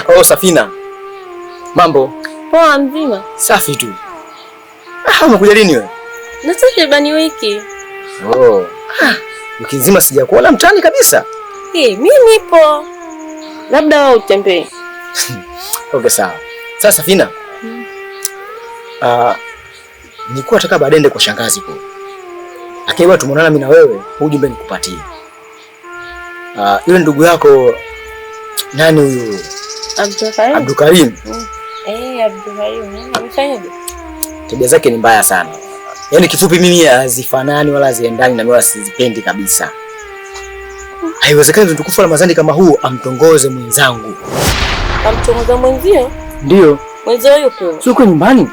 Oh, Safina. Mambo? Poa, mzima? Safi tu. Umekuja lini wewe? Na takribani wiki. Oh. Wiki nzima sijakuona mtaani kabisa. Mimi nipo. Labda wewe utembee. Okay, sawa. Sasa Safina. Nilikuwa nataka baadaye ende kwa shangazi kwa. Lakini wewe tumeonana mimi na wewe, ujumbe nikupatie. Yule ndugu yako nani huyo? Abdulkarim. Abdulkarim. Abdulkarim. Amefanyaje? Tabia zake ni mbaya sana. Yaani kifupi mimi hazifanani wala haziendani na mimi sizipendi kabisa. Haiwezekani mtukufu Ramadhani kama huu amtongoze mwenzangu. Amtongoza mwenzio? Ndio. Mwenzio yupo? Sio kwa nyumbani.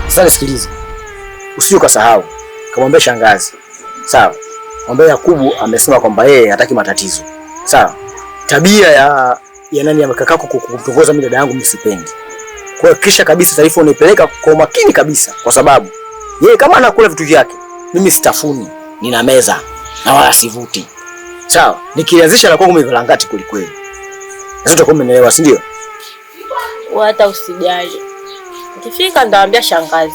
Sasa nisikilize. Usije ukasahau. Kamwambia shangazi. Sawa. Mwambie Yakubu amesema kwamba yeye hataki matatizo. Sawa. Tabia ya nani ya kakako kumtongoza mimi dada yangu msipendi. Kwa kisha kabisa taarifa unaipeleka kwa makini kabisa kwa sababu yeye kama anakula vitu vyake, mimi sitafuni, nina meza na wala sivuti. Sawa, nikianzisha la kwangu mimi ngati kweli kweli. Sasa utakuwa umeelewa, si ndio? Hata usijali. Ukifika ndaambia shangazi.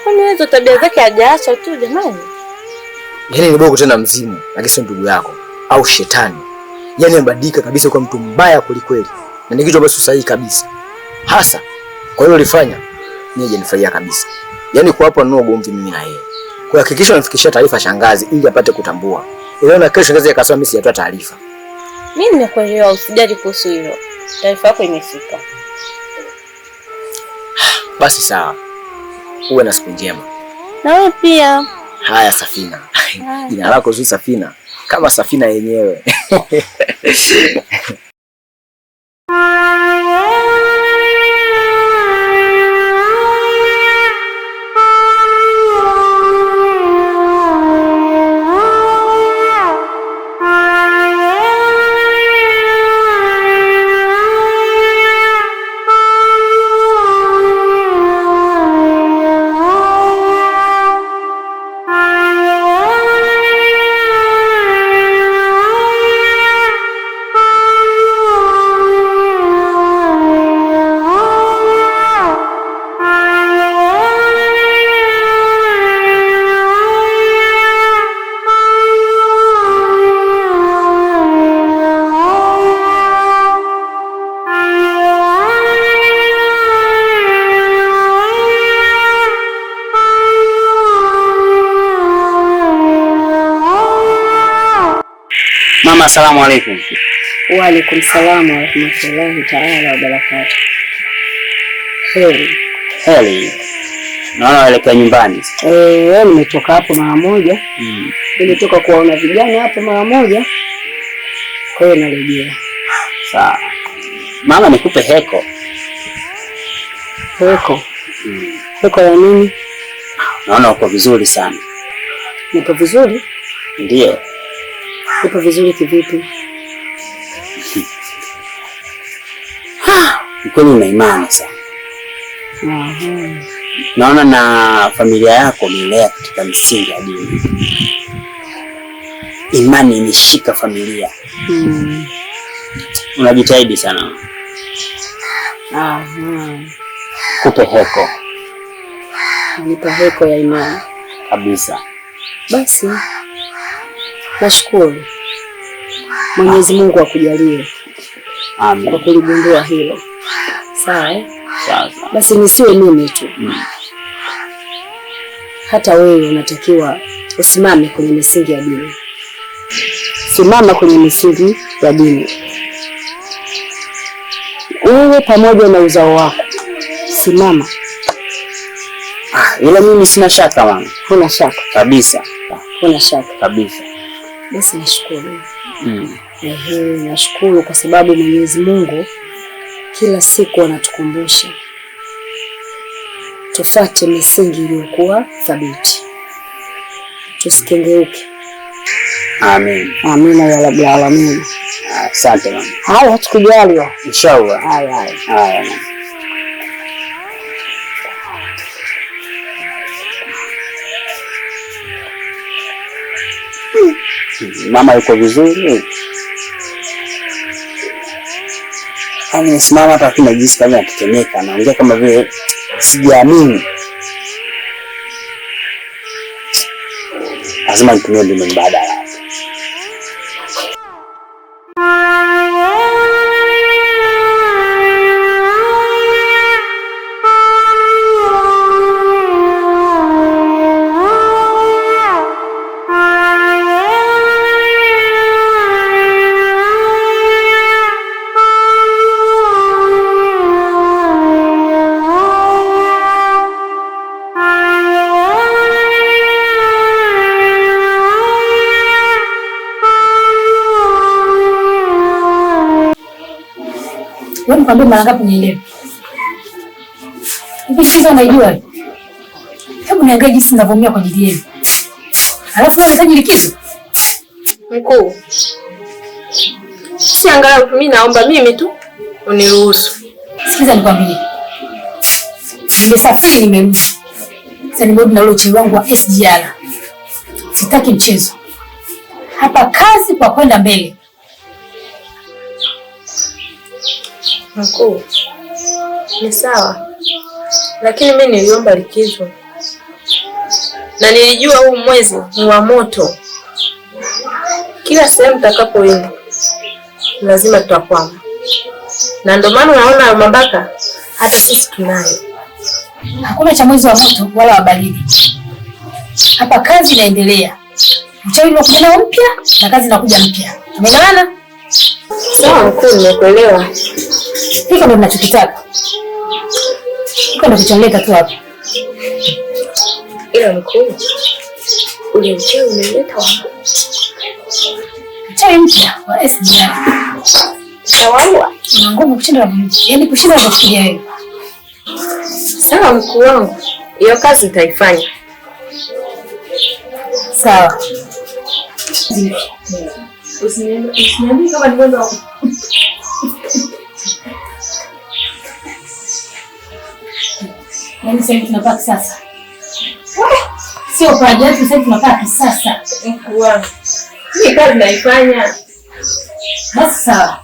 Kwani hizo tabia zake hajaacha tu jamani? Yaani ni boko tena mzimu, lakini sio ndugu yako au shetani. Yaani ambadilika kabisa kwa mtu mbaya kweli kweli. Na ni kitu ambacho sahihi kabisa. Hasa kwa hiyo ulifanya nije nifurahia kabisa. Yaani kwa hapo nunua ugomvi mimi na yeye. Kwa hakikisha unifikishia taarifa shangazi ili apate kutambua. Ile na kesho shangazi akasema mimi sijatoa taarifa. Mimi nimekuelewa, usijali kuhusu hilo. Taarifa yako imefika. Basi sawa. Uwe na siku njema. Na wewe pia. Haya Safina. Jina lako zuri Safina. Kama Safina yenyewe. Mama, asalamu alaykum. Wa alaykum salaam wa rahmatullahi ta'ala wa barakatuh. Heli. Naona waelekea nyumbani. Nimetoka hapo mara moja. Nimetoka kuwaona vijana hapo mara moja. Kwa hiyo narejea. Sawa. Mama, nikupe heko. Heko? Heko ya nini? Naona uko vizuri sana. Nipo vizuri? Ndiyo. Upo vizuri kivipi? Kwani una imani sana. Naona na familia yako umelea katika misingi ya dini. Imani imeshika familia. Unajitahidi sana. Kupe heko. Nipa heko ya imani. Kabisa. Basi. Nashukuru. Mwenyezi Mungu akujalie. Amen. Kwa kuligundua hilo. Sawa? Sawa. Basi nisiwe mimi tu. Hata wewe unatakiwa usimame kwenye misingi ya dini. Simama kwenye misingi ya dini. Wewe pamoja na uzao wako. Simama. Ila mimi sina shaka mama. Huna shaka? Kabisa. Huna shaka? Kabisa. Basi nashukuru. Nashukuru kwa sababu Mwenyezi Mungu kila siku anatukumbusha tufuate misingi iliyokuwa thabiti. Tusikengeuke. Amen. Amina ya Rabbil Alamin. Asante mama. Haya, tukijaliwa. Inshallah. Haya. Mama yuko vizuri? Yaani simama hata akina jinsi kama akitetemeka, anaongea kama vile sijaamini. Lazima nitumie mbinu mbadala. Wewe nikwambie mara ngapi nielewe? Hivi sasa unajua? Hebu niangalie jinsi ninavyoumia kwa ajili yenu. Alafu wewe unahitaji likizo? Mkuu, si angalau mimi naomba mimi tu uniruhusu. Sikiza nikwambie. Nimesafiri nimerudi. Sasa nimerudi na ule uchezo wangu wa SGR. Sitaki mchezo. Hapa kazi kwa kwenda mbele. Mkuu, ni sawa, lakini mimi niliomba likizo na nilijua huu mwezi ni wa moto. Kila sehemu takapoenda lazima tutakwama, na ndio maana unaona mabaka hata sisi tunayo. Hakuna cha mwezi wa moto wala wa baridi. Hapa kazi inaendelea. Mchawi unakuja nao mpya na kazi inakuja mpya. Tumeelewana? Sawa mkuu, nimekuelewa. Hiko ndio ninachokitaka. Hiko ndio kichongeleta tu hapa. Ila mkuu, ule mchawi umeleta wapi? Mchawi mpya wa SGR. Sawa. Una nguvu kushinda mimi. Yaani kushinda unafikiria wewe. Sawa mkuu wangu, hiyo kazi nitaifanya. Sawa. Usiniambie kama nimeenda. Yaani sasa tunapaka kisasa. Sio kwa ajili yetu, sasa tunapaka kisasa. Mkuu wangu, hii kazi naifanya. Basi sawa.